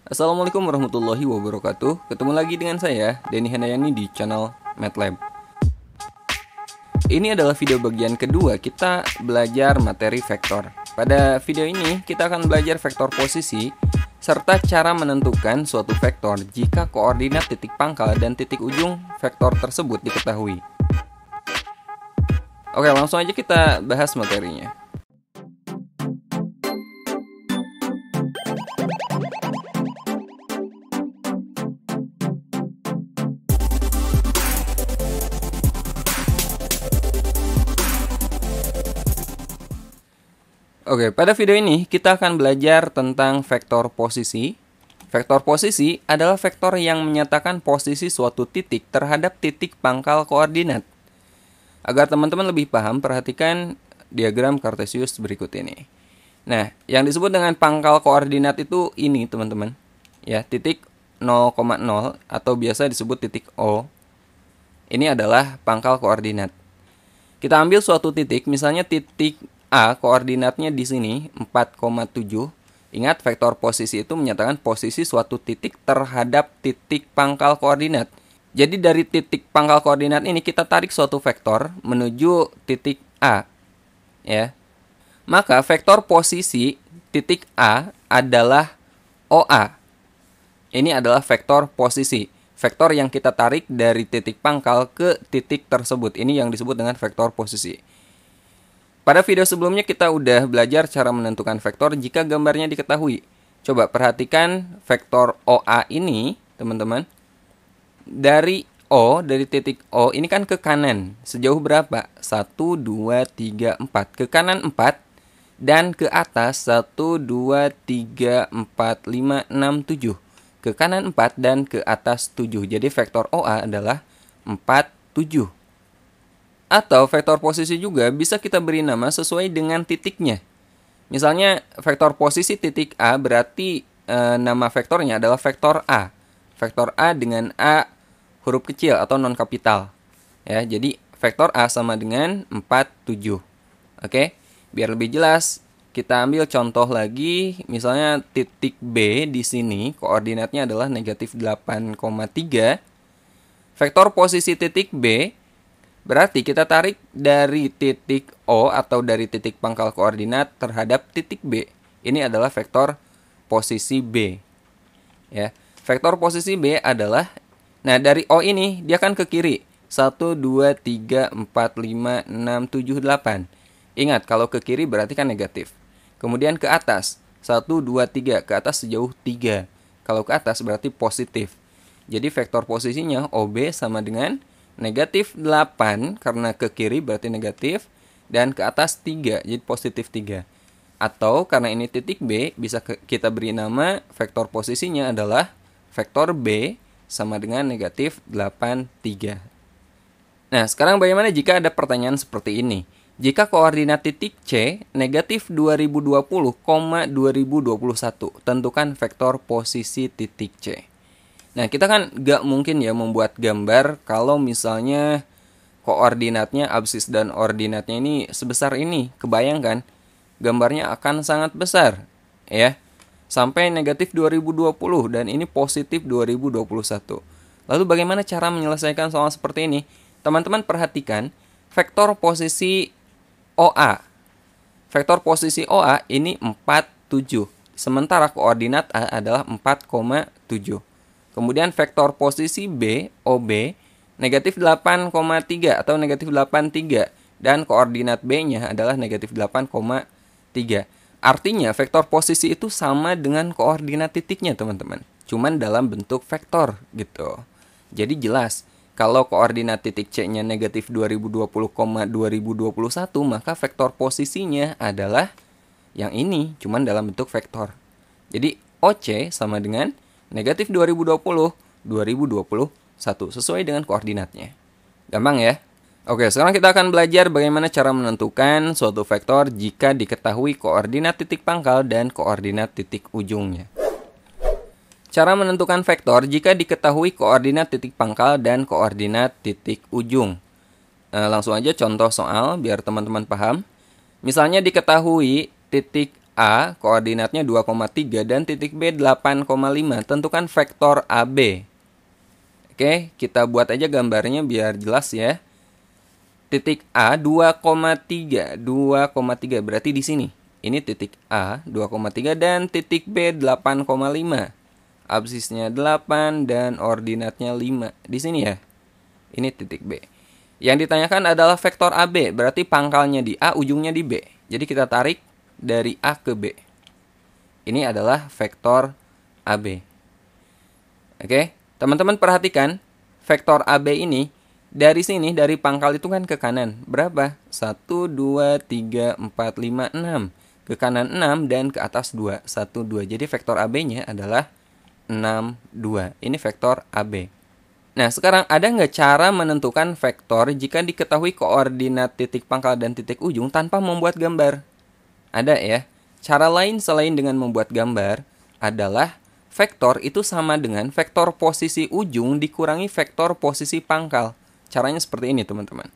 Assalamualaikum warahmatullahi wabarakatuh. Ketemu lagi dengan saya, Denny Handayani di channel MATLAB. Ini adalah video bagian kedua kita belajar materi vektor. Pada video ini kita akan belajar vektor posisi serta cara menentukan suatu vektor jika koordinat titik pangkal dan titik ujung vektor tersebut diketahui. Oke, langsung aja kita bahas materinya. Oke, pada video ini kita akan belajar tentang vektor posisi. Vektor posisi adalah vektor yang menyatakan posisi suatu titik terhadap titik pangkal koordinat. Agar teman-teman lebih paham, perhatikan diagram Cartesius berikut ini. Nah, yang disebut dengan pangkal koordinat itu ini, teman-teman. Ya, titik 0,0 atau biasa disebut titik O. Ini adalah pangkal koordinat. Kita ambil suatu titik, misalnya titik A, koordinatnya di sini 4,7. Ingat, vektor posisi itu menyatakan posisi suatu titik terhadap titik pangkal koordinat. Jadi dari titik pangkal koordinat ini kita tarik suatu vektor menuju titik A. Ya. Maka vektor posisi titik A adalah OA. Ini adalah vektor posisi. Vektor yang kita tarik dari titik pangkal ke titik tersebut. Ini yang disebut dengan vektor posisi. Pada video sebelumnya kita udah belajar cara menentukan vektor jika gambarnya diketahui. Coba perhatikan vektor OA ini, teman-teman. Dari titik O, ini kan ke kanan. Sejauh berapa? 1, 2, 3, 4. Ke kanan 4. Dan ke atas 1, 2, 3, 4, 5, 6, 7. Ke kanan 4 dan ke atas 7. Jadi vektor OA adalah 4, 7. Atau vektor posisi juga bisa kita beri nama sesuai dengan titiknya. Misalnya vektor posisi titik A berarti nama vektornya adalah vektor A. Vektor A dengan A huruf kecil atau non kapital. Ya, jadi vektor A sama dengan 4, 7. Oke, biar lebih jelas kita ambil contoh lagi. Misalnya titik B di sini koordinatnya adalah negatif 8,3. Vektor posisi titik B berarti kita tarik dari titik O atau dari titik pangkal koordinat terhadap titik B. Ini adalah vektor posisi B. Ya, vektor posisi B adalah, nah dari O ini dia kan ke kiri. 1, 2, 3, 4, 5, 6, 7, 8. Ingat, kalau ke kiri berarti kan negatif. Kemudian ke atas. 1, 2, 3. Ke atas sejauh 3. Kalau ke atas berarti positif. Jadi vektor posisinya OB sama dengan negatif 8, karena ke kiri berarti negatif, dan ke atas 3, jadi positif 3. Atau karena ini titik B, bisa kita beri nama vektor posisinya adalah vektor B sama dengan negatif 8, 3. Nah, sekarang bagaimana jika ada pertanyaan seperti ini? Jika koordinat titik C negatif 2020, 2021, tentukan vektor posisi titik C. Nah, kita kan gak mungkin ya membuat gambar kalau misalnya koordinatnya, absis dan ordinatnya ini sebesar ini. Kebayangkan, gambarnya akan sangat besar, ya. Sampai negatif 2020 dan ini positif 2021. Lalu bagaimana cara menyelesaikan soal seperti ini? Teman-teman perhatikan, vektor posisi OA. Vektor posisi OA ini 4, 7. Sementara koordinat A adalah 4,7. Kemudian vektor posisi B, OB, negatif 8,3 atau negatif 8,3. Dan koordinat B-nya adalah negatif 8,3. Artinya vektor posisi itu sama dengan koordinat titiknya, teman-teman. Cuman dalam bentuk vektor gitu. Jadi jelas, kalau koordinat titik C-nya negatif 2020, 2021, maka vektor posisinya adalah yang ini, cuman dalam bentuk vektor. Jadi OC sama dengan negatif 2020, 2021, sesuai dengan koordinatnya. Gampang ya? Oke, sekarang kita akan belajar bagaimana cara menentukan suatu vektor jika diketahui koordinat titik pangkal dan koordinat titik ujungnya. Cara menentukan vektor jika diketahui koordinat titik pangkal dan koordinat titik ujung. Langsung aja contoh soal biar teman-teman paham. Misalnya diketahui titik A koordinatnya 2,3 dan titik B 8,5. Tentukan vektor AB. Oke, kita buat aja gambarnya biar jelas ya. Titik A 2,3 berarti di sini. Ini titik A 2,3 dan titik B 8,5. Absisnya 8 dan ordinatnya 5. Di sini ya. Ini titik B. Yang ditanyakan adalah vektor AB, berarti pangkalnya di A, ujungnya di B. Jadi kita tarik dari A ke B. Ini adalah vektor AB. Oke, teman-teman perhatikan, vektor AB ini dari sini, dari pangkal itu kan ke kanan. Berapa? 1, 2, 3, 4, 5, 6. Ke kanan 6 dan ke atas 2. 1, 2. Jadi vektor AB-nya adalah 6, 2. Ini vektor AB. Nah, sekarang ada nggak cara menentukan vektor jika diketahui koordinat titik pangkal dan titik ujung tanpa membuat gambar? Ada ya. Cara lain selain dengan membuat gambar adalah vektor itu sama dengan vektor posisi ujung dikurangi vektor posisi pangkal. Caranya seperti ini, teman-teman.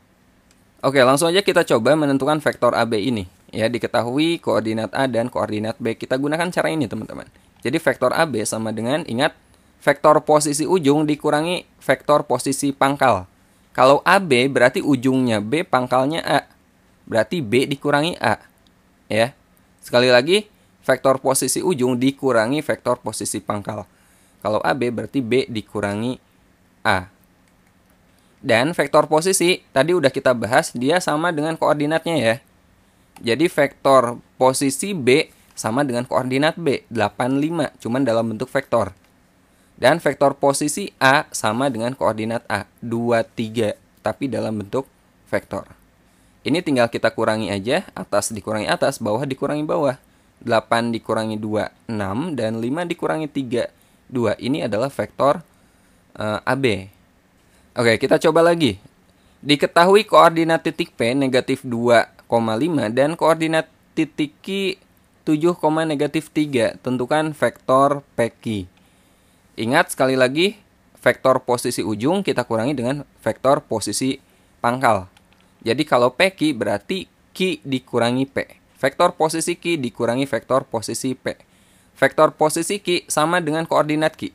Oke, langsung aja kita coba menentukan vektor AB ini. Ya, diketahui koordinat A dan koordinat B. Kita gunakan cara ini, teman-teman. Jadi vektor AB sama dengan, ingat, vektor posisi ujung dikurangi vektor posisi pangkal. Kalau AB berarti ujungnya B, pangkalnya A. Berarti B dikurangi A. Ya. Sekali lagi, vektor posisi ujung dikurangi vektor posisi pangkal. Kalau AB berarti B dikurangi A. Dan vektor posisi, tadi udah kita bahas, dia sama dengan koordinatnya ya. Jadi vektor posisi B sama dengan koordinat B, 85, cuman dalam bentuk vektor. Dan vektor posisi A sama dengan koordinat A, 23, tapi dalam bentuk vektor. Ini tinggal kita kurangi aja, atas dikurangi atas, bawah dikurangi bawah. 8 dikurangi 2, 6, dan 5 dikurangi 3, 2. Ini adalah vektor AB. Oke, kita coba lagi. Diketahui koordinat titik P negatif 2,5 dan koordinat titik Q 7, negatif 3. Tentukan vektor PQ. Ingat sekali lagi, vektor posisi ujung kita kurangi dengan vektor posisi pangkal. Jadi kalau PQ berarti Q dikurangi P. Vektor posisi Q dikurangi vektor posisi P. Vektor posisi Q sama dengan koordinat Q.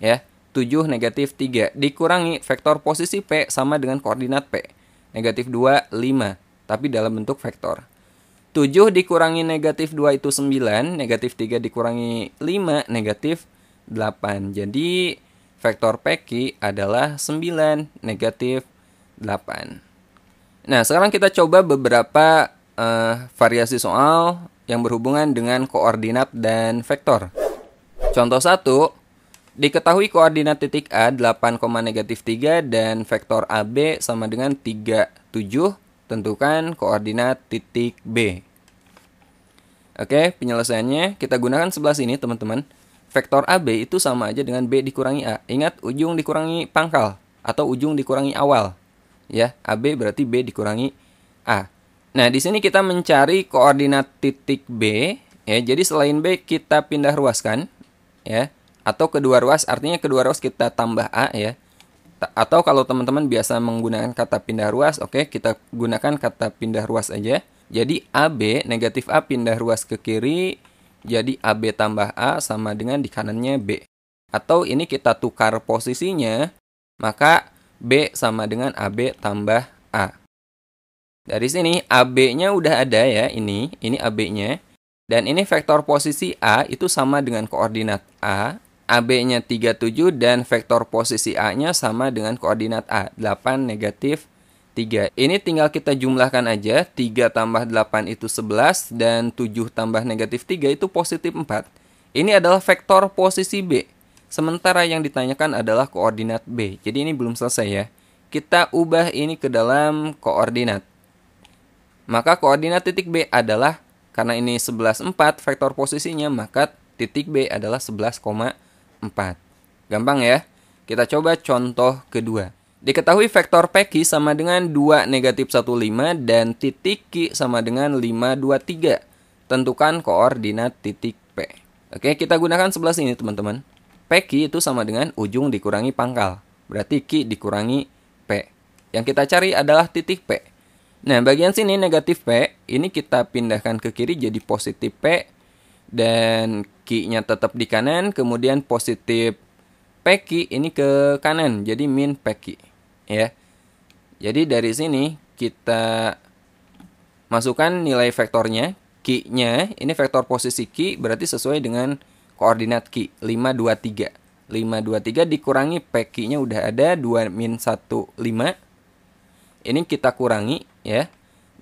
Ya, 7, negatif 3. Dikurangi vektor posisi P sama dengan koordinat P. Negatif 2, 5. Tapi dalam bentuk vektor. 7 dikurangi negatif 2 itu 9. Negatif 3 dikurangi 5, negatif 8. Jadi vektor PQ adalah 9, negatif 8. Nah, sekarang kita coba beberapa variasi soal yang berhubungan dengan koordinat dan vektor. Contoh 1, diketahui koordinat titik A 8, negatif 3 dan vektor AB sama dengan 3, 7. Tentukan koordinat titik B. Oke, penyelesaiannya kita gunakan sebelah sini, teman-teman. Vektor AB itu sama aja dengan B dikurangi A. Ingat, ujung dikurangi pangkal atau ujung dikurangi awal. Ya, AB berarti B dikurangi A. Nah, di sini kita mencari koordinat titik B. Ya, jadi selain B kita pindah ruaskan. Ya, atau kedua ruas, artinya kedua ruas kita tambah A ya. Atau kalau teman-teman biasa menggunakan kata pindah ruas, oke, kita gunakan kata pindah ruas aja. Jadi AB, negatif A pindah ruas ke kiri. Jadi AB tambah A sama dengan di kanannya B. Atau ini kita tukar posisinya, maka B sama dengan AB tambah A. Dari sini AB-nya udah ada ya, ini AB-nya. Dan ini vektor posisi A itu sama dengan koordinat A. AB-nya 37 dan vektor posisi A-nya sama dengan koordinat A, 8, negatif 3. Ini tinggal kita jumlahkan aja. 3 tambah 8 itu 11 dan 7 tambah negatif 3 itu positif 4. Ini adalah vektor posisi B. Sementara yang ditanyakan adalah koordinat B. Jadi ini belum selesai ya. Kita ubah ini ke dalam koordinat. Maka koordinat titik B adalah, karena ini 11,4 vektor posisinya, maka titik B adalah 11,4. Gampang ya. Kita coba contoh kedua. Diketahui vektor PQ sama dengan 2, negatif 15 dan titik Q sama dengan 5, 2, 3. Tentukan koordinat titik P. Oke, kita gunakan sebelah sini, teman-teman. PQ itu sama dengan ujung dikurangi pangkal. Berarti Q dikurangi P. Yang kita cari adalah titik P. Nah, bagian sini negatif P, ini kita pindahkan ke kiri jadi positif P, dan Q-nya tetap di kanan, kemudian positif PQ ini ke kanan, jadi min PQ. Ya. Jadi dari sini kita masukkan nilai vektornya, Q-nya, ini vektor posisi Q, berarti sesuai dengan koordinat Q, 5, 2, 3. 5, 2, 3 dikurangi PQ-nya udah ada, 2, min 1, 5. Ini kita kurangi, ya.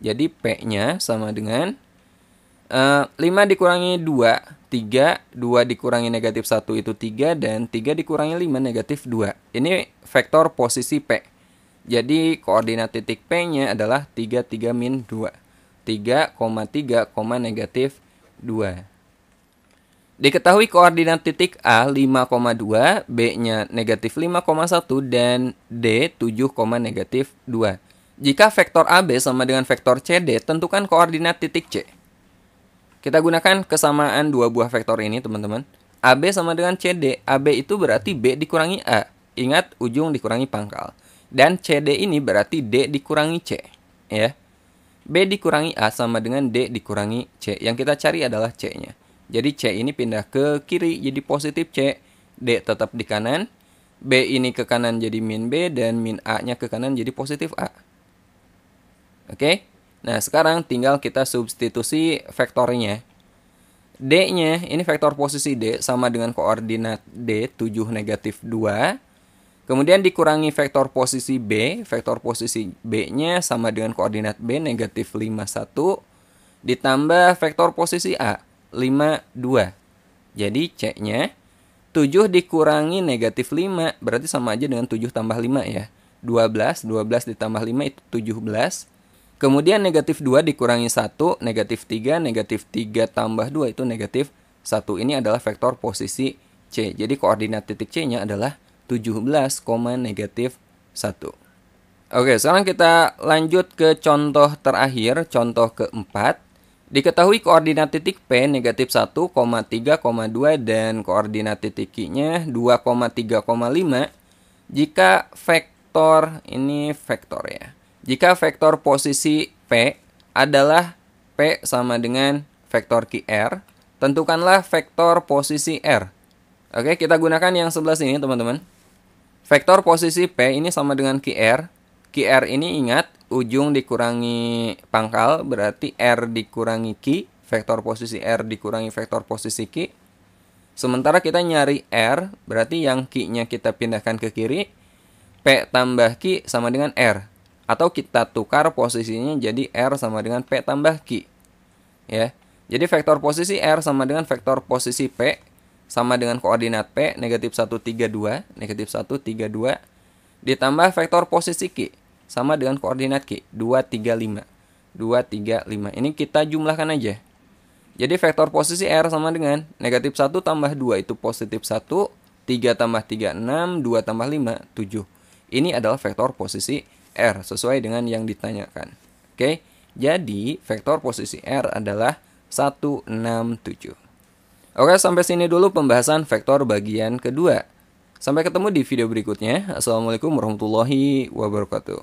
Jadi P-nya sama dengan 5 dikurangi 2, 3. 2 dikurangi negatif 1 itu 3. Dan 3 dikurangi 5, negatif 2. Ini vektor posisi P. Jadi koordinat titik P-nya adalah 3, 3, min 2. 3,3, negatif 2. Diketahui koordinat titik A 5,2, B-nya negatif 5,1, dan D 7, negatif 2. Jika vektor AB sama dengan vektor CD, tentukan koordinat titik C. Kita gunakan kesamaan dua buah vektor ini, teman-teman. AB sama dengan CD. AB itu berarti B dikurangi A. Ingat, ujung dikurangi pangkal. Dan CD ini berarti D dikurangi C. Ya. B dikurangi A sama dengan D dikurangi C. Yang kita cari adalah C-nya. Jadi C ini pindah ke kiri jadi positif C. D tetap di kanan. B ini ke kanan jadi min B. Dan min A-nya ke kanan jadi positif A. Oke. Nah, sekarang tinggal kita substitusi vektornya. D-nya, ini vektor posisi D sama dengan koordinat D, 7, negatif 2. Kemudian dikurangi vektor posisi B. Vektor posisi B-nya sama dengan koordinat B, negatif 5, 1. Ditambah vektor posisi A, 5, 2. Jadi C-nya 7 dikurangi negatif 5. Berarti sama aja dengan 7 tambah 5 ya. 12. 12 ditambah 5 itu 17. Kemudian negatif 2 dikurangi 1, negatif 3, negatif 3 tambah 2 itu negatif 1. Ini adalah vektor posisi C. Jadi koordinat titik C-nya adalah 17, negatif 1. Oke, sekarang kita lanjut ke contoh terakhir, contoh keempat. Diketahui koordinat titik P negatif 1, 3,2 dan koordinat titik Q-nya 2,3,5 jika vektor, ini vektor ya. Jika vektor posisi P adalah P sama dengan vektor QR, tentukanlah vektor posisi R. Oke, kita gunakan yang sebelah sini, teman-teman. Vektor posisi P ini sama dengan QR. QR ini ingat, ujung dikurangi pangkal, berarti R dikurangi Q. Vektor posisi R dikurangi vektor posisi Q. Sementara kita nyari R, berarti yang Q-nya kita pindahkan ke kiri. P tambah Q sama dengan R. Atau kita tukar posisinya jadi R sama dengan P tambah Q. Ya. Jadi vektor posisi R sama dengan vektor posisi P sama dengan koordinat P negatif 1, 3, 2. Negatif 1, 3, 2. Ditambah vektor posisi Q sama dengan koordinat Q 2, 3, 5. 2, 3, 5. Ini kita jumlahkan aja. Jadi vektor posisi R sama dengan negatif 1 tambah 2 itu positif 1. 3 tambah 3, 6. 2 tambah 5, 7. Ini adalah vektor posisi R sesuai dengan yang ditanyakan. Oke, jadi vektor posisi R adalah 1, 6, 7. Oke, sampai sini dulu pembahasan vektor bagian kedua. Sampai ketemu di video berikutnya. Assalamualaikum warahmatullahi wabarakatuh.